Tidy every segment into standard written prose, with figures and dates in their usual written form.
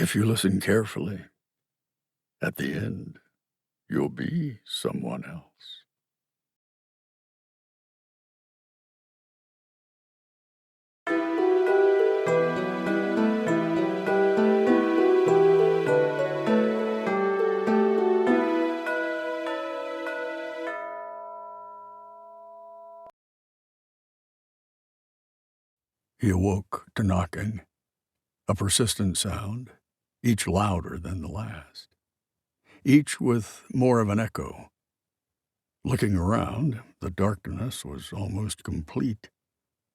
If you listen carefully, at the end, you'll be someone else. He awoke to knocking, a persistent sound, each louder than the last, each with more of an echo. Looking around, the darkness was almost complete,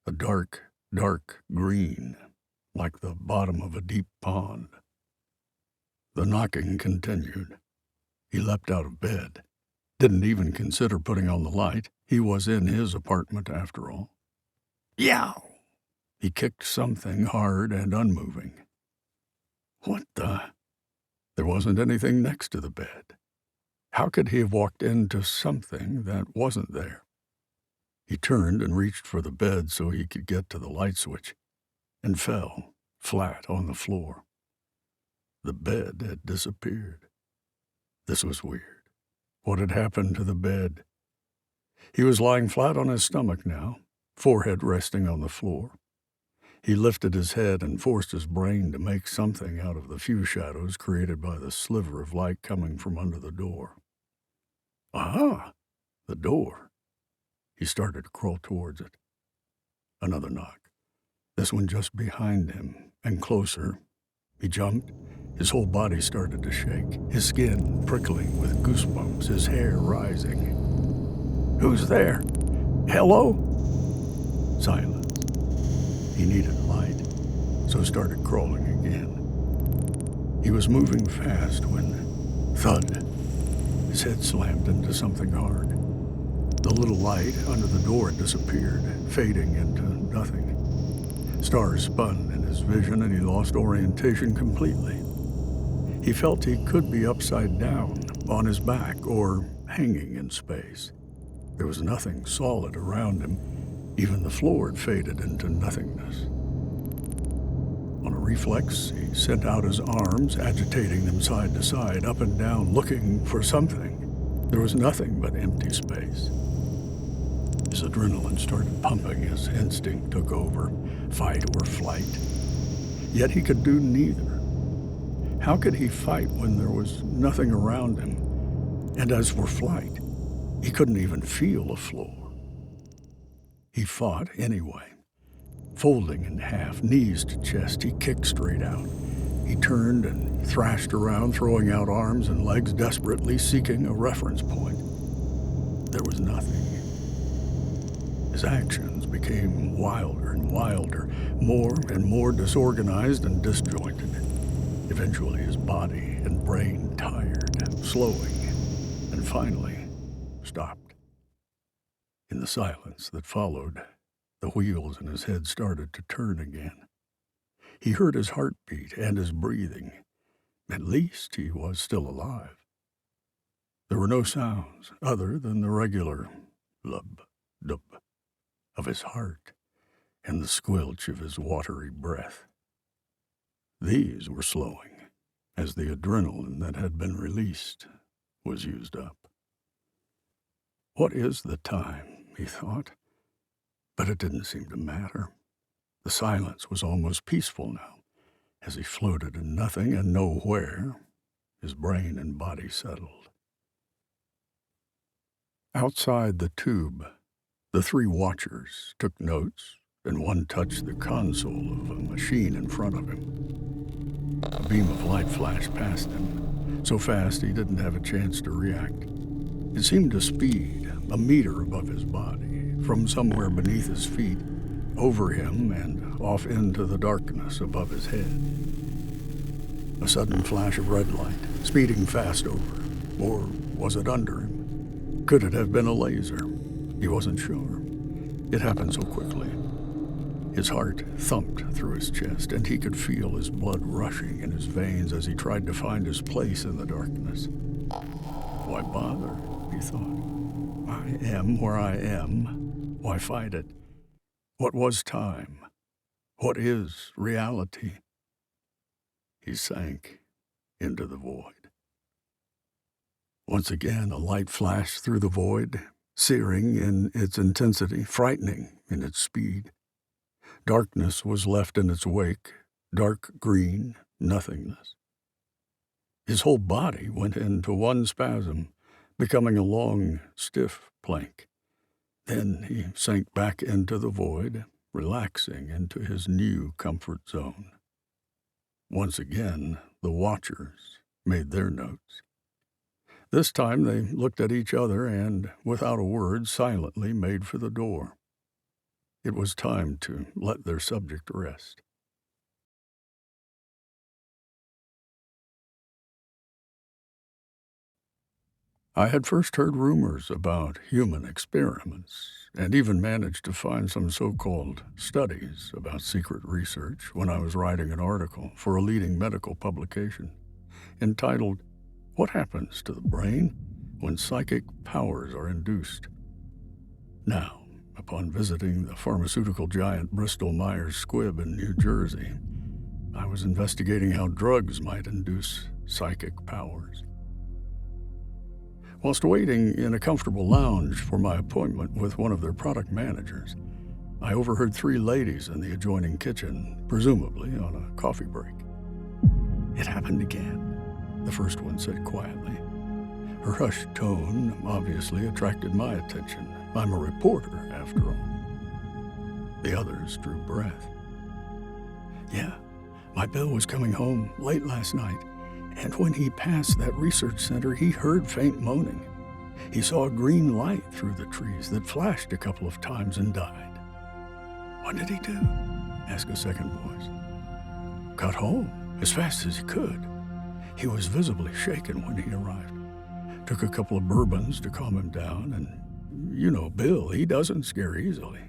a dark, dark green, like the bottom of a deep pond. The knocking continued. He leapt out of bed, didn't even consider putting on the light. He was in his apartment after all. Yow! He kicked something hard and unmoving. What the? There wasn't anything next to the bed. How could he have walked into something that wasn't there? He turned and reached for the bed so he could get to the light switch, and fell flat on the floor. The bed had disappeared. This was weird. What had happened to the bed? He was lying flat on his stomach now, forehead resting on the floor. He lifted his head and forced his brain to make something out of the few shadows created by the sliver of light coming from under the door. Aha! The door. He started to crawl towards it. Another knock. This one just behind him, and closer. He jumped. His whole body started to shake, his skin prickling with goosebumps, his hair rising. Who's there? Hello? Silence. He needed light, so started crawling again. He was moving fast when, thud, his head slammed into something hard. The little light under the door disappeared, fading into nothing. Stars spun in his vision and he lost orientation completely. He felt he could be upside down, on his back, or hanging in space. There was nothing solid around him. Even the floor had faded into nothingness. On a reflex, he sent out his arms, agitating them side to side, up and down, looking for something. There was nothing but empty space. His adrenaline started pumping, his instinct took over, fight or flight. Yet he could do neither. How could he fight when there was nothing around him? And as for flight, he couldn't even feel a floor. He fought anyway. Folding in half, knees to chest, he kicked straight out. He turned and thrashed around, throwing out arms and legs desperately, seeking a reference point. There was nothing. His actions became wilder and wilder, more and more disorganized and disjointed. Eventually his body and brain tired, slowing, and finally stopped. In the silence that followed, the wheels in his head started to turn again. He heard his heartbeat and his breathing. At least he was still alive. There were no sounds other than the regular lub-dub of his heart and the squelch of his watery breath. These were slowing as the adrenaline that had been released was used up. What is the time? He thought, but it didn't seem to matter. The silence was almost peaceful now, as he floated in nothing and nowhere, his brain and body settled. Outside the tube, the three watchers took notes, and one touched the console of a machine in front of him. A beam of light flashed past him, so fast he didn't have a chance to react. It seemed to speed, a meter above his body, from somewhere beneath his feet, over him and off into the darkness above his head. A sudden flash of red light, speeding fast over, or was it under him? Could it have been a laser? He wasn't sure. It happened so quickly. His heart thumped through his chest, and he could feel his blood rushing in his veins as he tried to find his place in the darkness. Why bother? He thought. I am where I am. Why fight it? What was time? What is reality? He sank into the void. Once again, a light flashed through the void, searing in its intensity, frightening in its speed. Darkness was left in its wake, dark green nothingness. His whole body went into one spasm, becoming a long, stiff plank. Then he sank back into the void, relaxing into his new comfort zone. Once again, the watchers made their notes. This time they looked at each other and, without a word, silently made for the door. It was time to let their subject rest. I had first heard rumors about human experiments, and even managed to find some so-called studies about secret research when I was writing an article for a leading medical publication entitled, "What Happens to the Brain When Psychic Powers Are Induced?" Now, upon visiting the pharmaceutical giant Bristol-Myers Squibb in New Jersey, I was investigating how drugs might induce psychic powers. Whilst waiting in a comfortable lounge for my appointment with one of their product managers, I overheard three ladies in the adjoining kitchen, presumably on a coffee break. "It happened again," the first one said quietly. Her hushed tone obviously attracted my attention. I'm a reporter, after all. The others drew breath. "Yeah, my Bill was coming home late last night, and when he passed that research center, he heard faint moaning. He saw a green light through the trees that flashed a couple of times and died." "What did he do?" asked a second voice. "Got home as fast as he could. He was visibly shaken when he arrived. Took a couple of bourbons to calm him down, and you know Bill, he doesn't scare easily.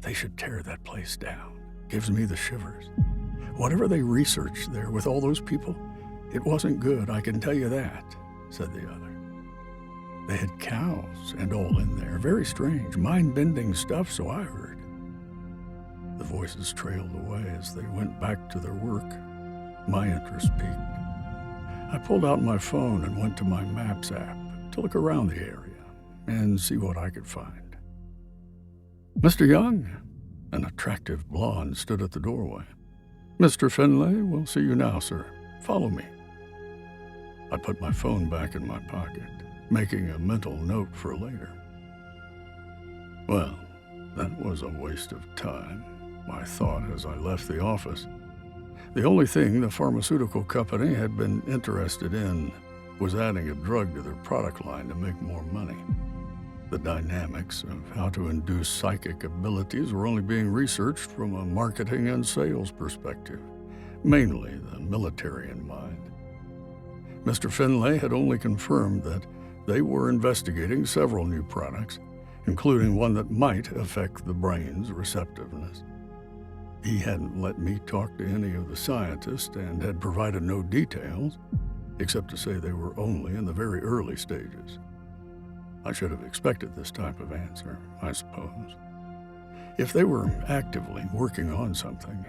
They should tear that place down. Gives me the shivers. Whatever they researched there with all those people, it wasn't good, I can tell you that," said the other. "They had cows and all in there. Very strange, mind-bending stuff, so I heard." The voices trailed away as they went back to their work. My interest peaked. I pulled out my phone and went to my Maps app to look around the area and see what I could find. "Mr. Young," an attractive blonde stood at the doorway. "Mr. Finlay, we'll see you now, sir. Follow me." I put my phone back in my pocket, making a mental note for later. Well, that was a waste of time, I thought as I left the office. The only thing the pharmaceutical company had been interested in was adding a drug to their product line to make more money. The dynamics of how to induce psychic abilities were only being researched from a marketing and sales perspective, mainly the military in mind. Mr. Finlay had only confirmed that they were investigating several new products, including one that might affect the brain's receptiveness. He hadn't let me talk to any of the scientists and had provided no details, except to say they were only in the very early stages. I should have expected this type of answer, I suppose. If they were actively working on something,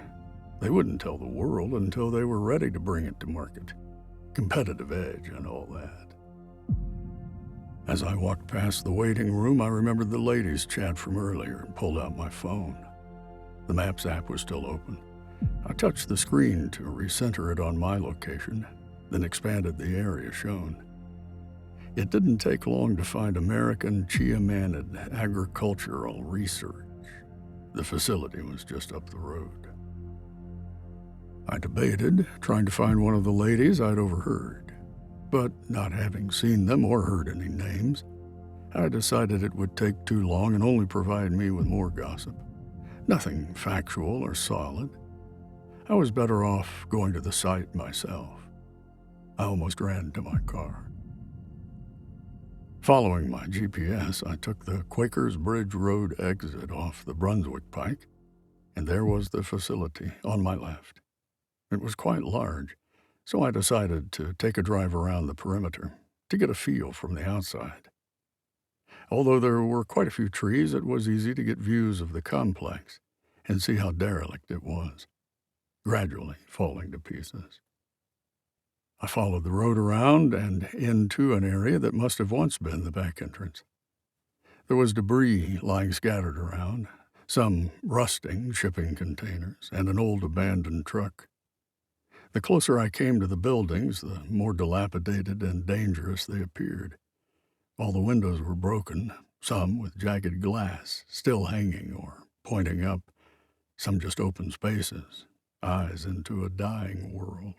they wouldn't tell the world until they were ready to bring it to market. Competitive edge and all that. As I walked past the waiting room, I remembered the ladies' chat from earlier and pulled out my phone. The Maps app was still open. I touched the screen to recenter it on my location, then expanded the area shown. It didn't take long to find American Chia-Manid Agricultural Research. The facility was just up the road. I debated, trying to find one of the ladies I'd overheard, but not having seen them or heard any names, I decided it would take too long and only provide me with more gossip. Nothing factual or solid. I was better off going to the site myself. I almost ran to my car. Following my GPS, I took the Quakers Bridge Road exit off the Brunswick Pike, and there was the facility on my left. It was quite large, so I decided to take a drive around the perimeter to get a feel from the outside. Although there were quite a few trees, it was easy to get views of the complex and see how derelict it was. gradually falling to pieces. I followed the road around and into an area that must have once been the back entrance. There was debris lying scattered around, some rusting shipping containers, and an old abandoned truck. The closer I came to the buildings, the more dilapidated and dangerous they appeared. All the windows were broken, some with jagged glass still hanging or pointing up, some just open spaces, eyes into a dying world.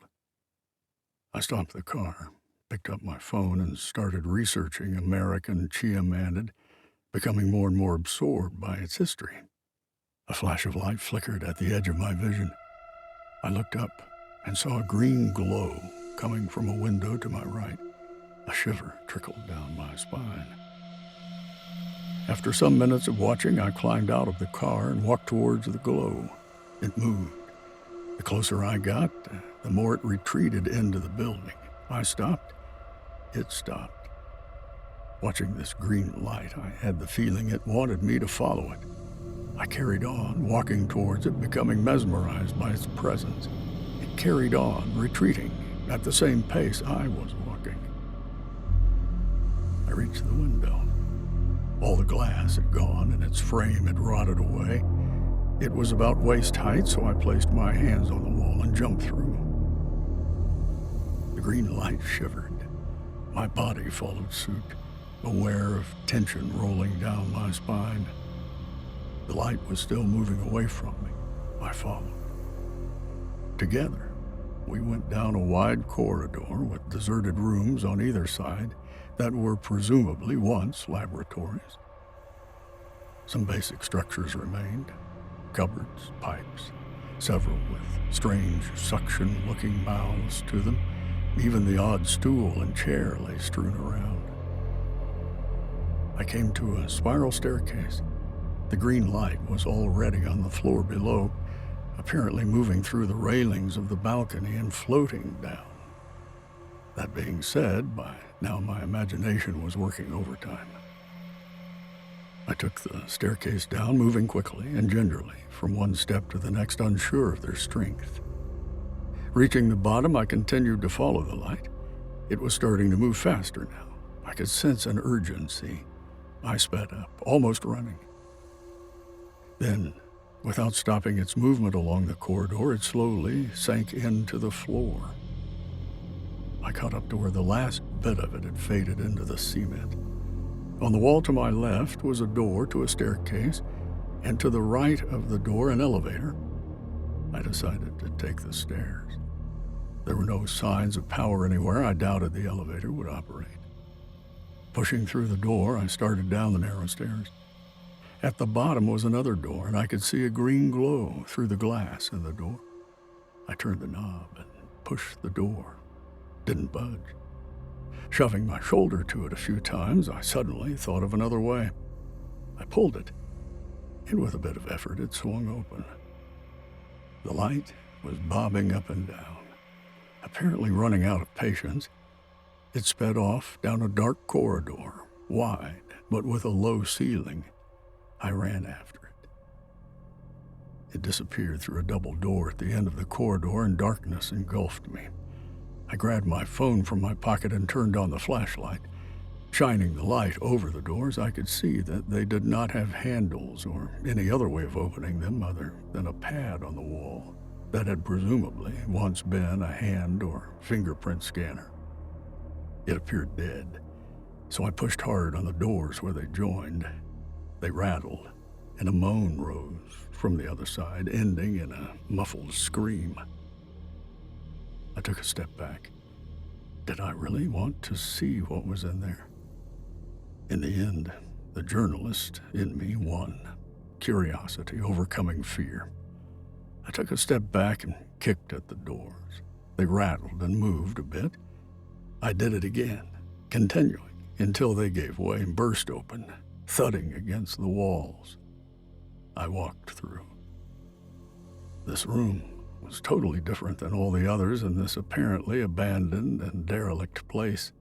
I stopped the car, picked up my phone, and started researching American Chia-Manid, becoming more and more absorbed by its history. A flash of light flickered at the edge of my vision. I looked up and saw a green glow coming from a window to my right. A shiver trickled down my spine. After some minutes of watching, I climbed out of the car and walked towards the glow. It moved. The closer I got, the more it retreated into the building. I stopped. It stopped. Watching this green light, I had the feeling it wanted me to follow it. I carried on, walking towards it, becoming mesmerized by its presence. It carried on, retreating at the same pace I was walking. I reached the window. All the glass had gone and its frame had rotted away. It was about waist height, so I placed my hands on the wall and jumped through. The green light shivered. My body followed suit, aware of tension rolling down my spine. The light was still moving away from me. I followed. Together, we went down a wide corridor with deserted rooms on either side that were presumably once laboratories. Some basic structures remained. Cupboards, pipes, several with strange suction-looking mouths to them. Even the odd stool and chair lay strewn around. I came to a spiral staircase. The green light was already on the floor below, apparently moving through the railings of the balcony and floating down. That being said, by now my imagination was working overtime. I took the staircase down, moving quickly and gingerly from one step to the next, unsure of their strength. Reaching the bottom, I continued to follow the light. It was starting to move faster now. I could sense an urgency. I sped up, almost running. Then, without stopping its movement along the corridor, it slowly sank into the floor. I caught up to where the last bit of it had faded into the cement. On the wall to my left was a door to a staircase, and to the right of the door an elevator. I decided to take the stairs. There were no signs of power anywhere. I doubted the elevator would operate. Pushing through the door, I started down the narrow stairs. At the bottom was another door, and I could see a green glow through the glass in the door. I turned the knob and pushed the door. Didn't budge. Shoving my shoulder to it a few times, I suddenly thought of another way. I pulled it, and with a bit of effort, it swung open. The light was bobbing up and down. Apparently running out of patience, it sped off down a dark corridor, wide, but with a low ceiling. I ran after it. It disappeared through a double door at the end of the corridor, and darkness engulfed me. I grabbed my phone from my pocket and turned on the flashlight. Shining the light over the doors, I could see that they did not have handles or any other way of opening them other than a pad on the wall that had presumably once been a hand or fingerprint scanner. It appeared dead, so I pushed hard on the doors where they joined. They rattled, and a moan rose from the other side, ending in a muffled scream. I took a step back. Did I really want to see what was in there? In the end, the journalist in me won, curiosity overcoming fear. I took a step back and kicked at the doors. They rattled and moved a bit. I did it again, continuing until they gave way and burst open, thudding against the walls. I walked through. This room was totally different than all the others in this apparently abandoned and derelict place.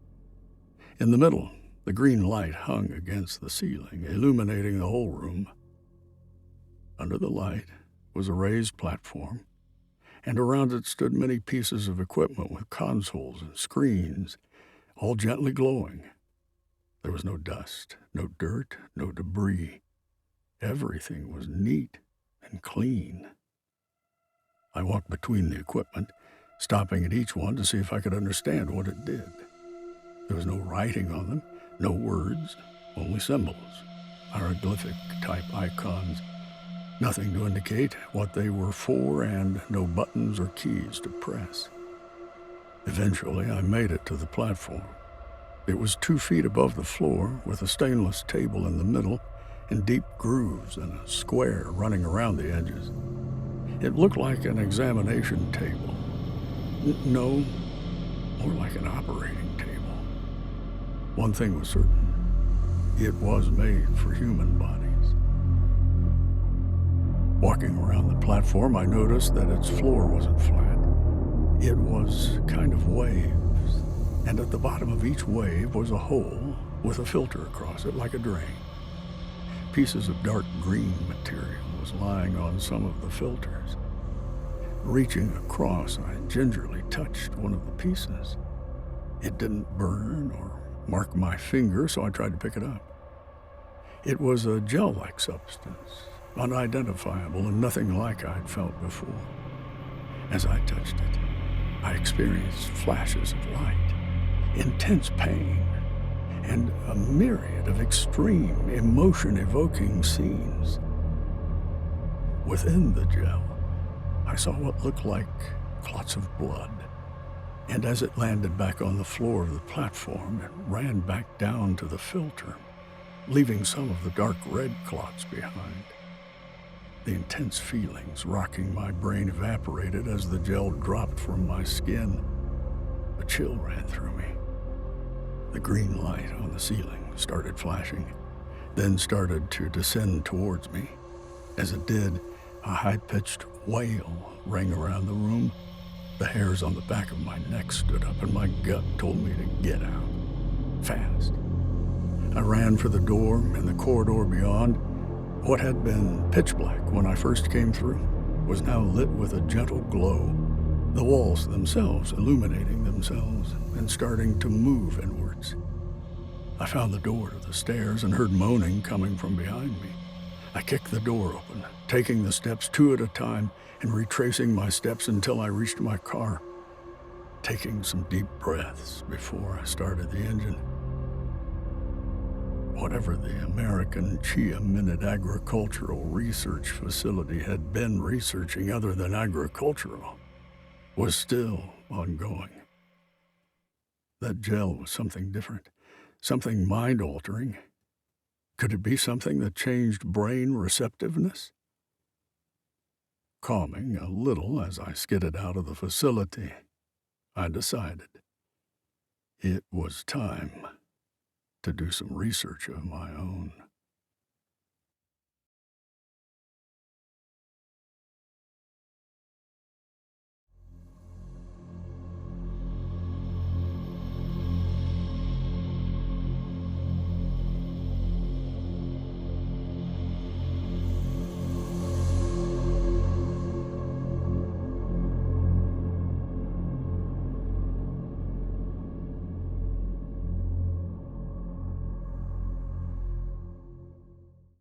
In the middle, the green light hung against the ceiling, illuminating the whole room. Under the light was a raised platform, and around it stood many pieces of equipment with consoles and screens, all gently glowing. There was no dust, no dirt, no debris. Everything was neat and clean. I walked between the equipment, stopping at each one to see if I could understand what it did. There was no writing on them, no words, only symbols, hieroglyphic-type icons, nothing to indicate what they were for, and no buttons or keys to press. Eventually, I made it to the platform. It was 2 feet above the floor, with a stainless table in the middle and deep grooves and a square running around the edges. It looked like an examination table. No, more like an operating table. One thing was certain. It was made for human bodies. Walking around the platform, I noticed that its floor wasn't flat. It was kind of waves, and at the bottom of each wave was a hole with a filter across it like a drain. Pieces of dark green material was lying on some of the filters. Reaching across, I gingerly touched one of the pieces. It didn't burn or mark my finger, so I tried to pick it up. It was a gel-like substance, unidentifiable and nothing like I'd felt before. As I touched it, I experienced flashes of light, intense pain, and a myriad of extreme, emotion-evoking scenes. Within the gel, I saw what looked like clots of blood, and as it landed back on the floor of the platform, it ran back down to the filter, leaving some of the dark red clots behind. The intense feelings rocking my brain evaporated as the gel dropped from my skin. A chill ran through me. The green light on the ceiling started flashing, then started to descend towards me. As it did, a high-pitched wail rang around the room. The hairs on the back of my neck stood up, and my gut told me to get out, fast. I ran for the door in the corridor beyond. What had been pitch black when I first came through was now lit with a gentle glow, the walls themselves illuminating themselves and starting to move inwards. I found the door to the stairs and heard moaning coming from behind me. I kicked the door open, taking the steps 2 at a time and retracing my steps until I reached my car, taking some deep breaths before I started the engine. Whatever the American Chia Minute Agricultural Research Facility had been researching other than agricultural was still ongoing. That gel was something different, something mind-altering. Could it be something that changed brain receptiveness? Calming a little as I skidded out of the facility, I decided it was time to do some research of my own.